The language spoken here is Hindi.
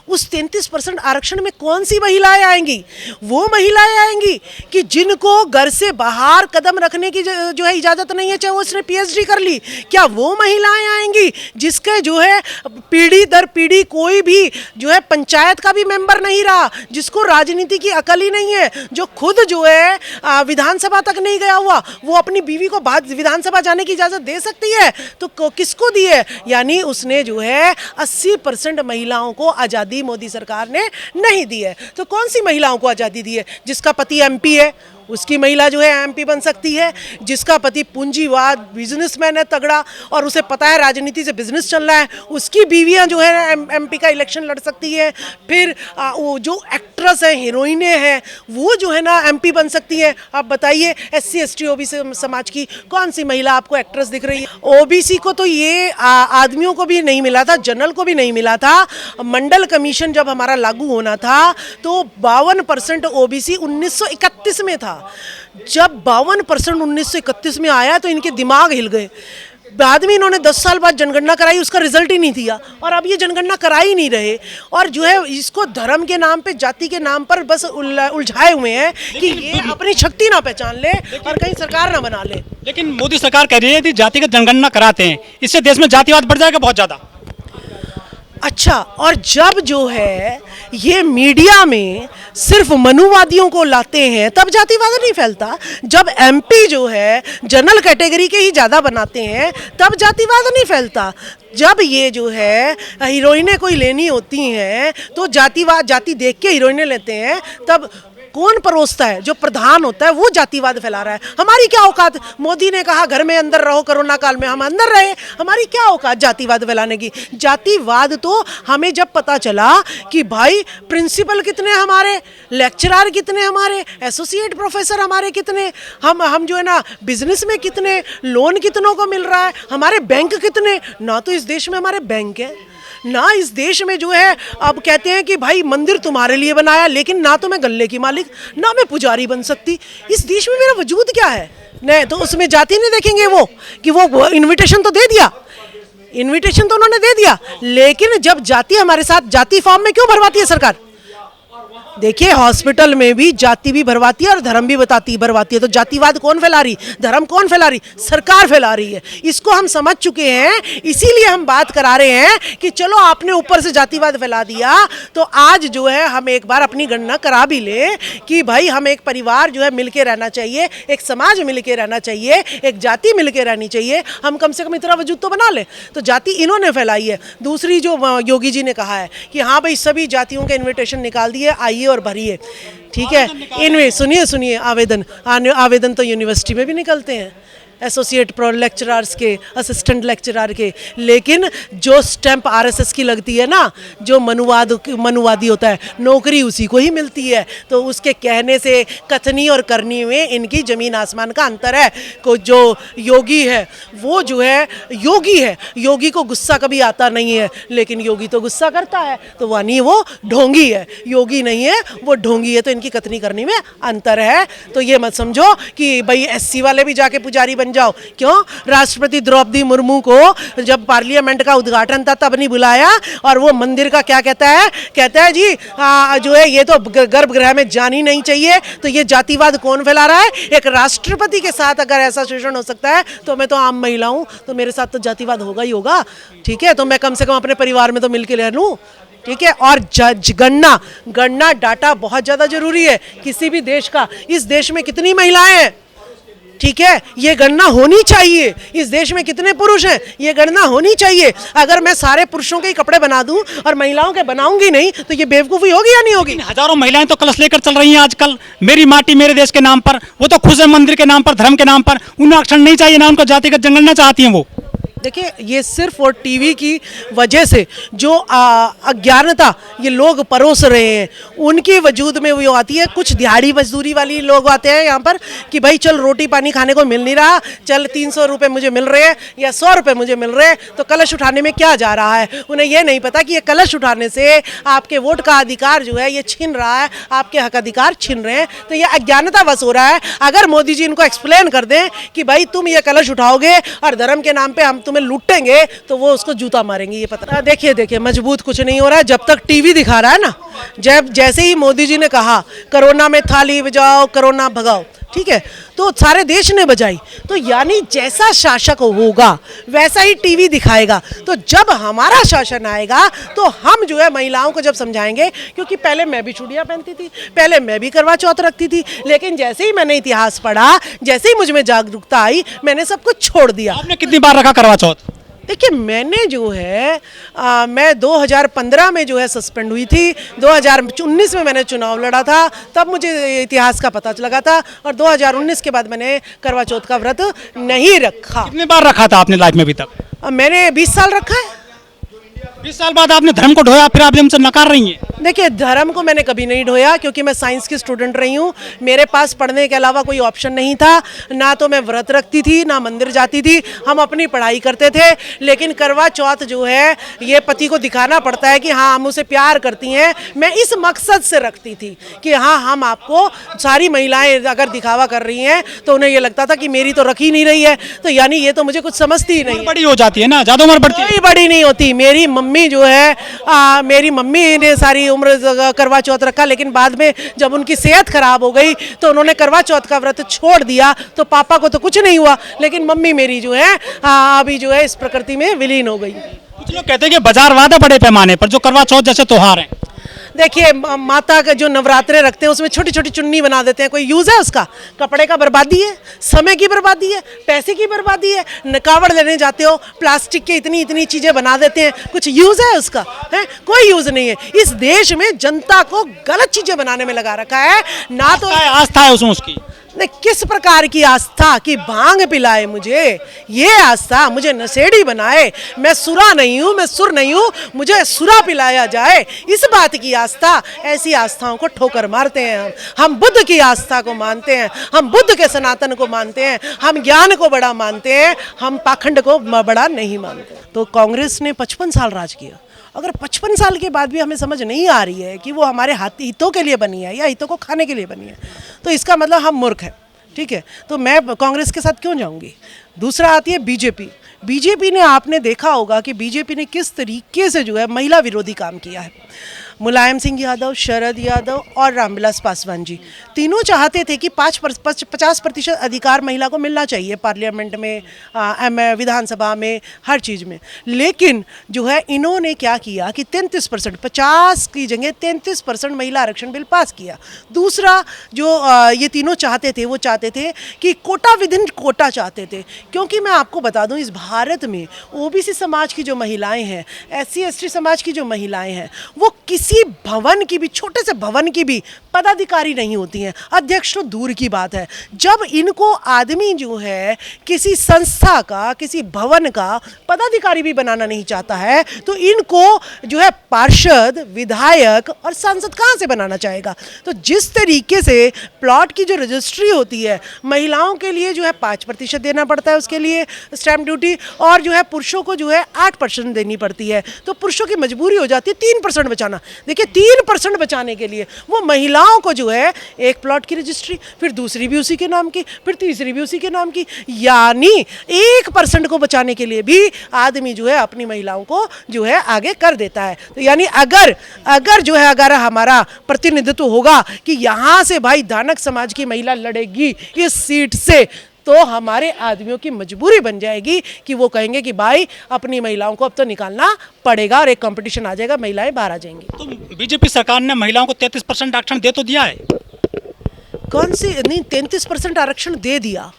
उस 33% आरक्षण में कौन सी महिलाएं आएंगी? वो महिलाएं आएंगी कि जिनको घर से बाहर कदम रखने की जो है इजाज़त नहीं है, चाहे वो उसने पीएचडी कर ली। क्या वो महिलाएं आएंगी जिसके जो है पीढ़ी दर पीढ़ी कोई भी जो है पंचायत का भी मेंबर नहीं रहा, जिसको राजनीति की अकल ही नहीं है, जो खुद जो है विधानसभा तक नहीं गया हुआ, वो अपनी बीवी को विधानसभा जाने की इजाज़त दे सकती है? तो किसको दी है? यानी उसने जो है 80% महिलाओं को आज़ादी मोदी सरकार ने नहीं दी है। तो कौन सी महिलाओं को आज़ादी दी है? जिसका पति एमपी है उसकी महिला जो है एमपी बन सकती है, जिसका पति पूंजीवाद बिजनेसमैन है तगड़ा और उसे पता है राजनीति से बिजनेस चल रहा है, उसकी बीवियां जो है एमपी का इलेक्शन लड़ सकती है। फिर वो जो एक्ट्रेस है, हीरोइनें हैं, वो जो है ना एमपी बन सकती है। आप बताइए एससी एसटी ओबीसी समाज की कौन सी महिला आपको एक्ट्रेस दिख रही है? ओबीसी को तो ये आदमियों को भी नहीं मिला था, जनरल को भी नहीं मिला था। मंडल कमीशन जब हमारा लागू होना था तो 52% ओबीसी 1931 में था। जब 52% 1931 में आया तो इनके दिमाग हिल गए। बाद में इन्होंने 10 साल बाद जनगणना कराई, उसका रिजल्ट ही नहीं दिया और अब ये जनगणना करा ही नहीं रहे और जो है इसको धर्म के नाम पे, जाति के नाम पर बस उलझाए हुए हैं कि ये अपनी शक्ति ना पहचान ले और कहीं सरकार ना बना ले। लेकिन मोदी सरकार कह रही है कि जातिगत जनगणना कराते हैं, इससे देश में जातिवाद बढ़ जाएगा बहुत ज़्यादा। अच्छा, और जब जो है ये मीडिया में सिर्फ मनुवादियों को लाते हैं तब जातिवाद नहीं फैलता। जब एमपी जो है जनरल कैटेगरी के ही ज़्यादा बनाते हैं तब जातिवाद नहीं फैलता। जब ये जो है हीरोइनें कोई लेनी होती हैं तो जाति देख के हीरोइनें लेते हैं, तब कौन परोसता है? जो प्रधान होता है वो जातिवाद फैला रहा है। हमारी क्या औकात? मोदी ने कहा घर में अंदर रहो कोरोना काल में, हम अंदर रहे, हमारी क्या औकात जातिवाद फैलाने की? जातिवाद तो हमें जब पता चला कि भाई प्रिंसिपल कितने हमारे, लेक्चरर कितने हमारे, एसोसिएट प्रोफेसर हमारे कितने, हम जो है ना बिजनेस में कितने, लोन कितनों को मिल रहा है, हमारे बैंक कितने, ना तो इस देश में हमारे बैंक है, ना इस देश में जो है अब कहते हैं कि भाई मंदिर तुम्हारे लिए बनाया, लेकिन ना तो मैं गल्ले की मालिक, ना मैं पुजारी बन सकती। इस देश में मेरा वजूद क्या है? नहीं तो उसमें जाति नहीं देखेंगे वो कि वो इनविटेशन तो दे दिया, इनविटेशन तो उन्होंने दे दिया, लेकिन जब जाति हमारे साथ, जाति फॉर्म में क्यों भरवाती है सरकार? देखिए हॉस्पिटल में भी जाति भी भरवाती है और धर्म भी भरवाती है। तो जातिवाद कौन फैला रही, धर्म कौन फैला रही? सरकार फैला रही है। इसको हम समझ चुके हैं, इसीलिए हम बात करा रहे हैं कि चलो आपने ऊपर से जातिवाद फैला दिया तो आज जो है हम एक बार अपनी गणना करा भी ले कि भाई हम एक परिवार जो है मिलके रहना चाहिए, एक समाज मिलके रहना चाहिए, एक जाति मिलके रहनी चाहिए, हम कम से कम इतना वजूद तो बना ले। तो जाति इन्होंने फैलाई है। दूसरी जो योगी जी ने कहा है कि हाँ भाई सभी जातियों के इन्विटेशन निकाल दिए, आइए और भरिए, ठीक है। इनमें सुनिए आवेदन तो यूनिवर्सिटी में भी निकलते हैं, एसोसिएट प्रो लेक्चरर्स के, असिस्टेंट लेक्चरर के, लेकिन जो स्टैंप आरएसएस की लगती है ना, जो मनुवादी होता है, नौकरी उसी को ही मिलती है। तो उसके कहने से कथनी और करनी में इनकी ज़मीन आसमान का अंतर है। को जो योगी है वो जो है योगी है, योगी को गुस्सा कभी आता नहीं है, लेकिन योगी तो गुस्सा करता है, तो वानी वो ढोंगी है, योगी नहीं है वो ढोंगी है। तो इनकी कथनी करनी में अंतर है। तो ये मत समझो कि भाई एससी वाले भी जाके पुजारी बन जाओ। क्यों? राष्ट्रपति द्रौपदी मुर्मू को जब पार्लियामेंट का उद्घाटन था तब नहीं बुलाया और वो मंदिर का क्या कहता है जी जो है ये तो गर्भगृह में जानी नहीं चाहिए। तो ये जातिवाद कौन फैला रहा है? एक राष्ट्रपति के साथ अगर ऐसा शोषण हो सकता है तो मैं तो आम महिला हूं, तो मेरे साथ तो जातिवाद होगा ही होगा, ठीक है। तो मैं कम से कम अपने परिवार में तो मिलके रह लूं, ठीक है। और गणना डाटा बहुत ज्यादा जरूरी है किसी भी देश का। इस देश में कितनी महिलाएं हैं, ठीक है, ये गणना होनी चाहिए। इस देश में कितने पुरुष हैं, ये गणना होनी चाहिए। अगर मैं सारे पुरुषों के ही कपड़े बना दूं और महिलाओं के बनाऊंगी नहीं तो ये बेवकूफ़ी होगी या नहीं होगी? हजारों महिलाएं तो कलश लेकर चल रही हैं आजकल, मेरी माटी मेरे देश के नाम पर। वो तो खुश है मंदिर के नाम पर, धर्म के नाम पर। उन्हें आरक्षण नहीं चाहिए, ना उनको जातिगत जनगणना चाहती हैं वो। देखिए ये सिर्फ और टीवी की वजह से जो अज्ञानता ये लोग परोस रहे हैं उनके वजूद में वो आती है। कुछ दिहाड़ी मजदूरी वाली लोग आते हैं यहाँ पर कि भाई चल रोटी पानी खाने को मिल नहीं रहा, चल 300 रुपये मुझे मिल रहे हैं या 100 रुपये मुझे मिल रहे हैं, तो कलश उठाने में क्या जा रहा है। उन्हें ये नहीं पता कि ये कलश उठाने से आपके वोट का अधिकार जो है ये छीन रहा है, आपके हक अधिकार छीन रहे हैं। तो ये अज्ञानता बस हो रहा है। अगर मोदी जी इनको एक्सप्लेन कर दें कि भाई तुम ये कलश उठाओगे और धर्म के नाम पर हम तुम्हें लूटेंगे तो वो उसको जूता मारेंगे, ये पता। देखिए देखिए, मजबूत कुछ नहीं हो रहा है जब तक टीवी दिखा रहा है ना। जब जैसे ही मोदी जी ने कहा कोरोना में थाली बजाओ, कोरोना भगाओ, ठीक है, तो सारे देश ने बजाई। तो यानी जैसा शासक होगा वैसा ही टीवी दिखाएगा। तो जब हमारा शासन आएगा तो हम जो है महिलाओं को जब समझाएंगे, क्योंकि पहले मैं भी चूड़ियाँ पहनती थी, पहले मैं भी करवा चौथ रखती थी, लेकिन जैसे ही मैंने इतिहास पढ़ा, जैसे ही मुझ में जागरूकता आई, मैंने सब कुछ छोड़ दिया। आपने कितनी बार रखा करवा चौथ? देखिए, मैंने जो है मैं 2015 में जो है सस्पेंड हुई थी, 2019 में मैंने चुनाव लड़ा था, तब मुझे इतिहास का पता लगा था, और 2019 के बाद मैंने करवा चौथ का व्रत नहीं रखा। कितनी बार रखा था आपने लाइफ में अभी तक? मैंने 20 साल रखा है। 20 साल बाद आपने धर्म को ढोया, फिर आप हमसे नकार रही हैं। देखिए, धर्म को मैंने कभी नहीं ढोया, क्योंकि मैं साइंस की स्टूडेंट रही हूँ। मेरे पास पढ़ने के अलावा कोई ऑप्शन नहीं था, ना तो मैं व्रत रखती थी, ना मंदिर जाती थी। हम अपनी पढ़ाई करते थे। लेकिन करवा चौथ जो है, ये पति को दिखाना पड़ता है कि हाँ, हम उसे प्यार करती हैं। मैं इस मकसद से रखती थी कि हाँ, हम आपको, सारी महिलाएं अगर दिखावा कर रही हैं तो उन्हें ये लगता था कि मेरी तो रखी नहीं रही है, तो यानी ये तो मुझे कुछ समझती ही नहीं है। बड़ी हो जाती है ना, ज्यादा उम्र बढ़ती है। कोई बड़ी नहीं होती। मेरी मम्मी जो है, मेरी मम्मी ने सारी उम्र करवा चौथ रखा, लेकिन बाद में जब उनकी सेहत खराब हो गई तो उन्होंने करवा चौथ का व्रत छोड़ दिया। तो पापा को तो कुछ नहीं हुआ, लेकिन मम्मी मेरी जो है अभी जो है इस प्रकृति में विलीन हो गई। कुछ लोग कहते हैं कि बाजारवाद है बड़े पैमाने पर जो करवा चौथ जैसे त्योहार हैं। देखिए, माता का जो नवरात्रे रखते हैं उसमें छोटी छोटी चुन्नी बना देते हैं, कोई यूज़ है उसका? कपड़े का बर्बादी है, समय की बर्बादी है, पैसे की बर्बादी है। कावड़ लेने जाते हो, प्लास्टिक के इतनी इतनी चीज़ें बना देते हैं, कुछ यूज़ है उसका? है कोई यूज़ नहीं है। इस देश में जनता को गलत चीज़ें बनाने में लगा रखा है। ना तो आस्था है उसमें उसकी। नहीं, किस प्रकार की आस्था कि भांग पिलाए मुझे, ये आस्था? मुझे नशेड़ी बनाए, मैं सुरा नहीं हूँ, मैं सुर नहीं हूँ, मुझे सुरा पिलाया जाए, इस बात की आस्था? ऐसी आस्थाओं को ठोकर मारते हैं हम बुद्ध की आस्था को मानते हैं, हम बुद्ध के सनातन को मानते हैं, हम ज्ञान को बड़ा मानते हैं, हम पाखंड को बड़ा नहीं मानते। तो कांग्रेस ने 55 साल राज किया। अगर 55 साल के बाद भी हमें समझ नहीं आ रही है कि वो हमारे हितों के लिए बनी है या हितों को खाने के लिए बनी है, तो इसका मतलब हम मूर्ख हैं, ठीक है? तो मैं कांग्रेस के साथ क्यों जाऊंगी? दूसरा आती है बीजेपी। बीजेपी ने, आपने देखा होगा कि बीजेपी ने किस तरीके से जो है महिला विरोधी काम किया है। मुलायम सिंह यादव, शरद यादव और रामविलास पासवान जी तीनों चाहते थे कि 50% अधिकार महिला को मिलना चाहिए पार्लियामेंट में, विधानसभा में, हर चीज़ में। लेकिन जो है इन्होंने क्या किया कि 33%, 50 की जगह 33% महिला आरक्षण बिल पास किया। दूसरा जो ये तीनों चाहते थे, वो चाहते थे कि कोटा विदिन कोटा चाहते थे, क्योंकि मैं आपको बता दूं, इस भारत में ओबीसी समाज की जो महिलाएं हैं, SC ST समाज की जो महिलाएं हैं, वो किसी भवन की भी, छोटे से भवन की भी पदाधिकारी नहीं होती हैं। अध्यक्ष तो दूर की बात है। जब इनको आदमी जो है किसी संस्था का, किसी भवन का पदाधिकारी भी बनाना नहीं चाहता है, तो इनको जो है पार्षद, विधायक और सांसद कहाँ से बनाना चाहेगा? तो जिस तरीके से प्लॉट की जो रजिस्ट्री होती है, महिलाओं के लिए जो है 5% देना पड़ता है, उसके लिए स्टैंप ड्यूटी, और जो है पुरुषों को जो है 8% देनी पड़ती है। तो पुरुषों की मजबूरी हो जाती है 3% बचाना। देखिए, 3% बचाने के लिए वो महिलाओं को जो है एक प्लॉट की रजिस्ट्री, फिर दूसरी भी उसी के नाम की, फिर तीसरी भी उसी के नाम की, यानी 1% को बचाने के लिए भी आदमी जो है अपनी महिलाओं को जो है आगे कर देता है। तो यानी अगर जो है, अगर हमारा प्रतिनिधित्व होगा कि यहाँ से भाई दानक समाज की महिला लड़ेगी इस सीट से, तो हमारे आदमियों की मजबूरी बन जाएगी कि वो कहेंगे कि भाई अपनी महिलाओं को अब तो निकालना पड़ेगा, और एक कंपटीशन आ जाएगा, महिलाएं बाहर आ जाएंगी। तो बीजेपी सरकार ने महिलाओं को 33% आरक्षण दे तो दिया है। कौन सी? नहीं, 33% आरक्षण दे दिया।